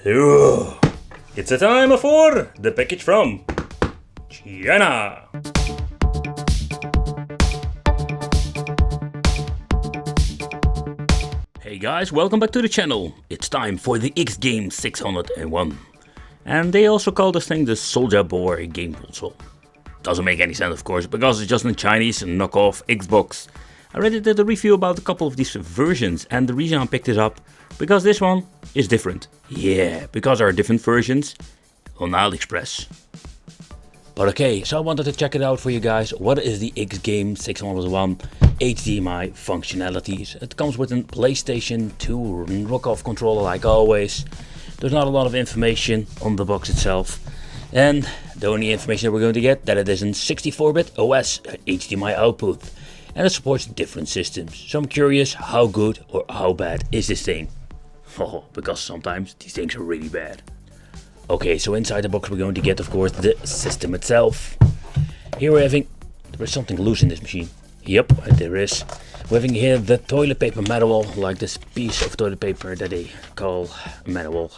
Ooh, it's a time for the package from China. Hey guys, welcome back to the channel. It's time for the X Game 601. And they also call this thing the Soulja board game console. Doesn't make any sense of course, because it's just a Chinese knockoff Xbox. I already did a review about a couple of these versions, and the reason I picked this up, because this one is different. Yeah, because there are different versions on AliExpress. But okay, so I wanted to check it out for you guys. What is the X Game 601 HDMI functionalities? It comes with a PlayStation 2 knockoff controller like always. There's not a lot of information on the box itself. And the only information that we're going to get, that it is in 64-bit OS HDMI output. And it supports different systems. So I'm curious, how good or how bad is this thing? Oh, because sometimes these things are really bad. Okay, so inside the box we're going to get, of course, the system itself. Here we're having, there is something loose in this machine. Yep, there is. We're having here the toilet paper manual, like this piece of toilet paper that they call a manual.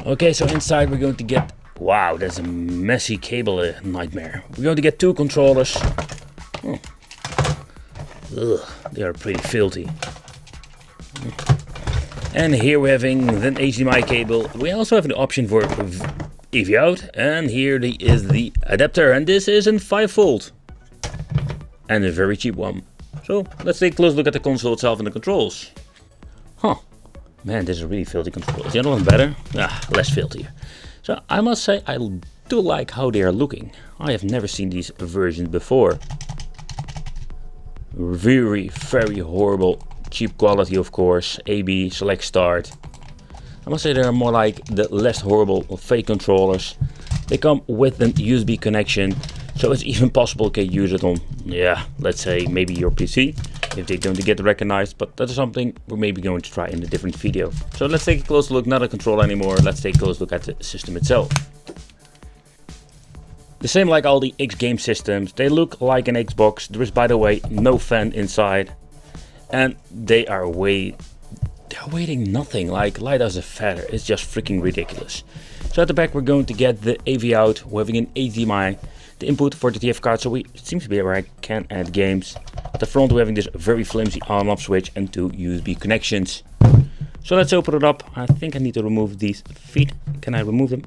Okay, so inside we're going to get, wow, that's a messy cable nightmare. We're going to get two controllers. Oh. Ugh, they are pretty filthy. And here we're having the HDMI cable. We also have an option for AV out, and here is the adapter, and this is in 5V. And a very cheap one. So let's take a close look at the console itself and the controls. Huh, man, this is a really filthy control. Is the other one better? Ah, less filthy. So I must say I do like how they are looking. I have never seen these versions before. Very horrible, cheap quality of course. AB, select start. I must say they are more like the less horrible fake controllers. They come with an USB connection, so it's even possible to use it on, yeah, let's say maybe your PC, if they don't get recognized, but that is something we're maybe going to try in a different video. So let's take a close look, not at the controller anymore, let's take a close look at the system itself. The same like all the X Game systems, they look like an Xbox. There is, by the way, no fan inside, and they are weighing nothing, like light as a feather. It's just freaking ridiculous. So at the back we're going to get the AV out, we're having an HDMI, the input for the TF card, so it seems to be where I can add games. At the front we're having this very flimsy on-off switch and two USB connections. So let's open it up. I think I need to remove these feet. Can I remove them?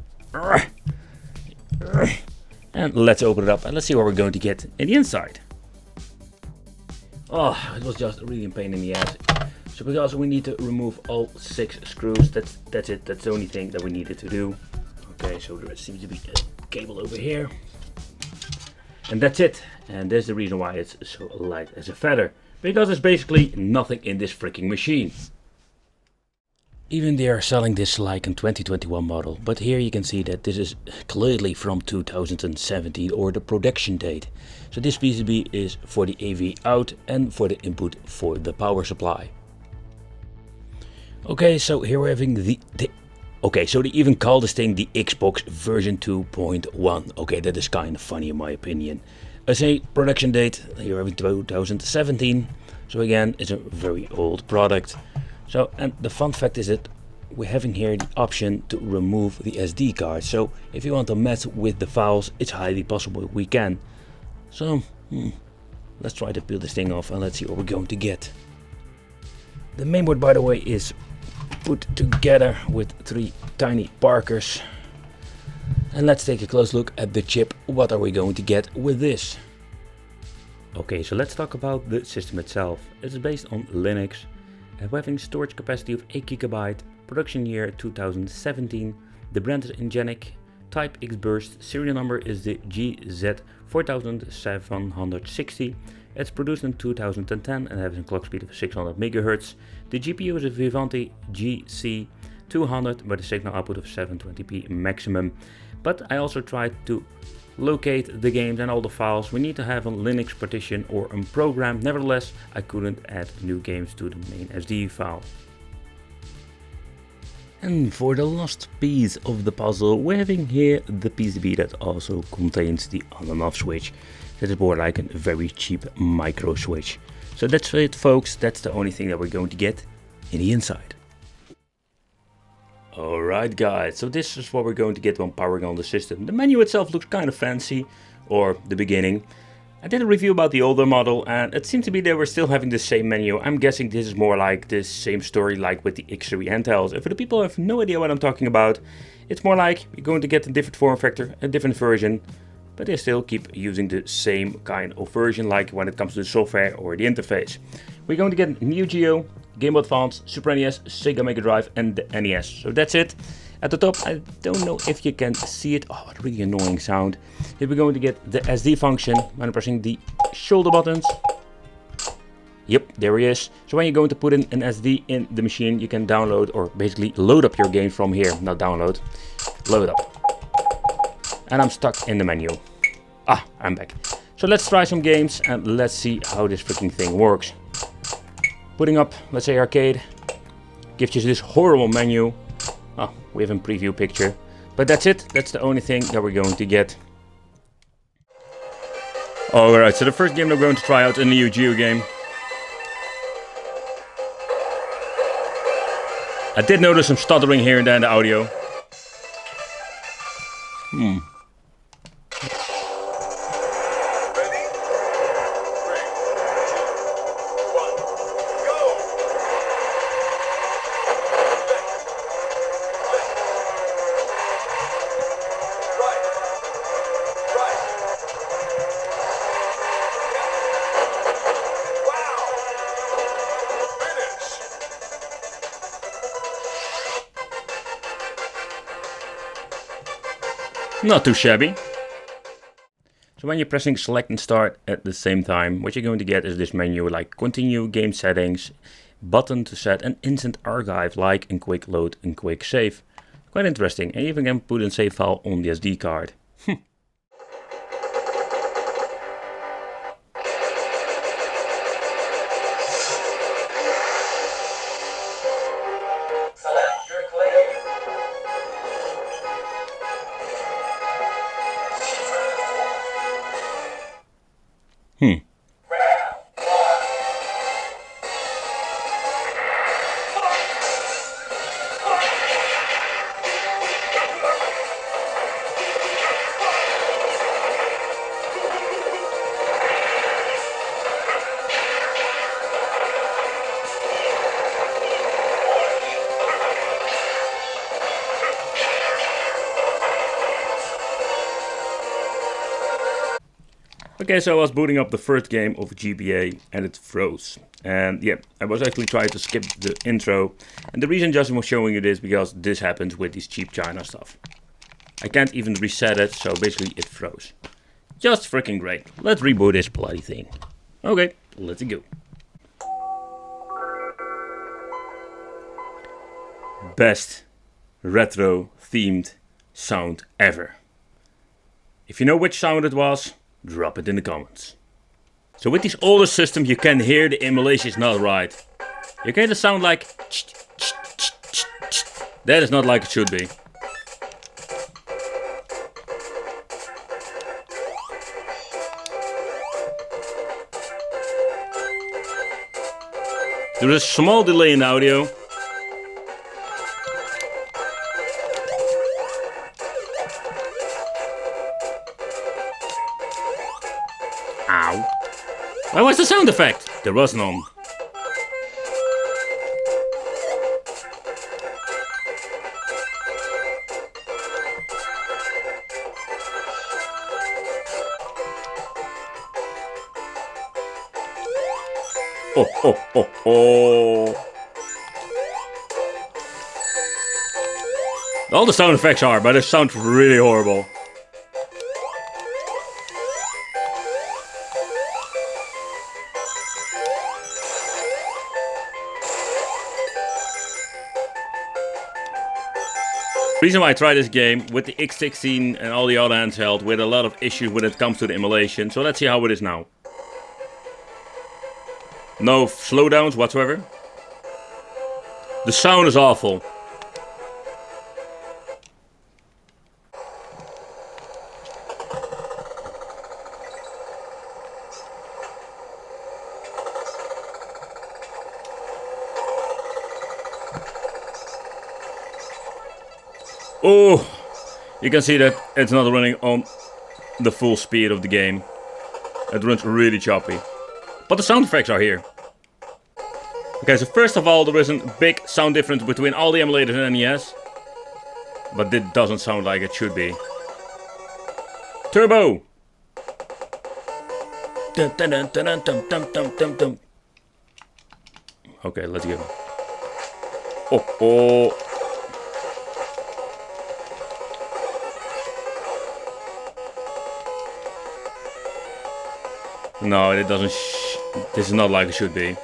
And let's open it up and let's see what we're going to get in the inside. Oh, it was just really a pain in the ass. So because we need to remove all 6 screws, that's it, that's the only thing that we needed to do. Okay, so there seems to be a cable over here. And that's it. And there's the reason why it's so light as a feather. Because there's basically nothing in this freaking machine. Even they are selling this like a 2021 model, but here you can see that this is clearly from 2017 or the production date. So this PCB is for the AV out and for the input for the power supply. Okay, so here we're having okay, so they even call this thing the Xbox version 2.1. Okay, that is kind of funny in my opinion. I say production date, here we're having 2017. So again, it's a very old product. So, and the fun fact is that we're having here the option to remove the SD card. So if you want to mess with the files, it's highly possible we can. So let's try to peel this thing off and let's see what we're going to get. The mainboard, by the way, is put together with 3 tiny Parkers. And let's take a close look at the chip. What are we going to get with this? Okay, so let's talk about the system itself. It's based on Linux. We're having storage capacity of 8 GB, production year 2017, the brand is Ingenic, type X burst, serial number is the GZ4760, it's produced in 2010 and has a clock speed of 600 MHz. The GPU is a Vivanti GC200 with a signal output of 720p maximum. But I also tried to locate the games and all the files. We need to have a Linux partition or a program. Nevertheless, I couldn't add new games to the main SD file. And for the last piece of the puzzle, we're having here the PCB that also contains the on and off switch. That is more like a very cheap micro switch. So that's it folks, that's the only thing that we're going to get in the inside. Alright guys, so this is what we're going to get when powering on the system. The menu itself looks kind of fancy, or the beginning. I did a review about the older model and it seemed to be they were still having the same menu. I'm guessing this is more like this same story like with the X3 handhelds. And for the people who have no idea what I'm talking about, it's more like you're going to get a different form factor, a different version, but they still keep using the same kind of version like when it comes to the software or the interface. We're going to get Neo Geo, Game Boy Advance, Super NES, Sega Mega Drive and the NES. So that's it. At the top, I don't know if you can see it. Oh, what a really annoying sound. Here we're going to get the SD function when pressing the shoulder buttons. Yep, there he is. So when you're going to put in an SD in the machine, you can download or basically load up your game from here. Not download, load up. And I'm stuck in the menu. Ah, I'm back. So let's try some games and let's see how this freaking thing works. Putting up, let's say arcade, gives you this horrible menu. Oh, we have a preview picture. But that's it, that's the only thing that we're going to get. Alright, so the first game we're going to try out is a Neo Geo game. I did notice some stuttering here and there in the audio. Not too shabby. So when you're pressing select and start at the same time, what you're going to get is this menu like continue game settings, button to set an instant archive like in quick load and quick save. Quite interesting, and you even can put a save file on the SD card. Okay, so I was booting up the first game of GBA and it froze. And yeah, I was actually trying to skip the intro. And the reason Justin was showing you this because this happens with these cheap China stuff. I can't even reset it, so basically it froze. Just freaking great. Let's reboot this bloody thing. Okay, let's go. Best retro themed sound ever. If you know which sound it was, drop it in the comments. So with these older systems you can hear the emulation is not right. You get a sound like that is not like it should be. There is a small delay in the audio. Ow. Where was the sound effect? There was none. Oh, oh, oh, oh. All the sound effects are, but it sounds really horrible. The reason why I tried this game with the X16 and all the other handheld with a lot of issues when it comes to the emulation. So let's see how it is now. No slowdowns whatsoever. The sound is awful. Oh, you can see that it's not running on the full speed of the game. It runs really choppy. But the sound effects are here. Okay, so first of all, there is a big sound difference between all the emulators and NES. But it doesn't sound like it should be. Turbo! Dun, dun, dun, dun, dun, dun, dun, dun, dun. Okay, let's go. Oh. No, it doesn't. This is not like it should be.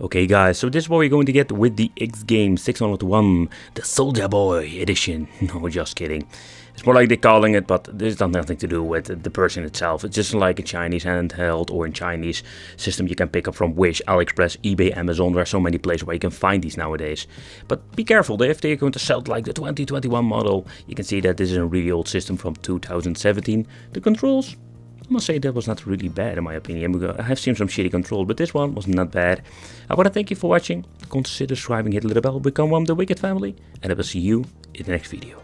Okay guys, so this is what we're going to get with the X Game 601, the Soulja Boy edition. No, just kidding. It's more like they're calling it, but this has nothing to do with the person itself. It's just like a Chinese handheld or in Chinese system you can pick up from Wish, AliExpress, eBay, Amazon. There are so many places where you can find these nowadays. But be careful, if they're going to sell like the 2021 model, you can see that this is a really old system from 2017. The controls, I must say that was not really bad in my opinion. I have seen some shitty control, but this one was not bad. I want to thank you for watching. Consider subscribing, hit the little bell, become one of the Wicked family, and I will see you in the next video.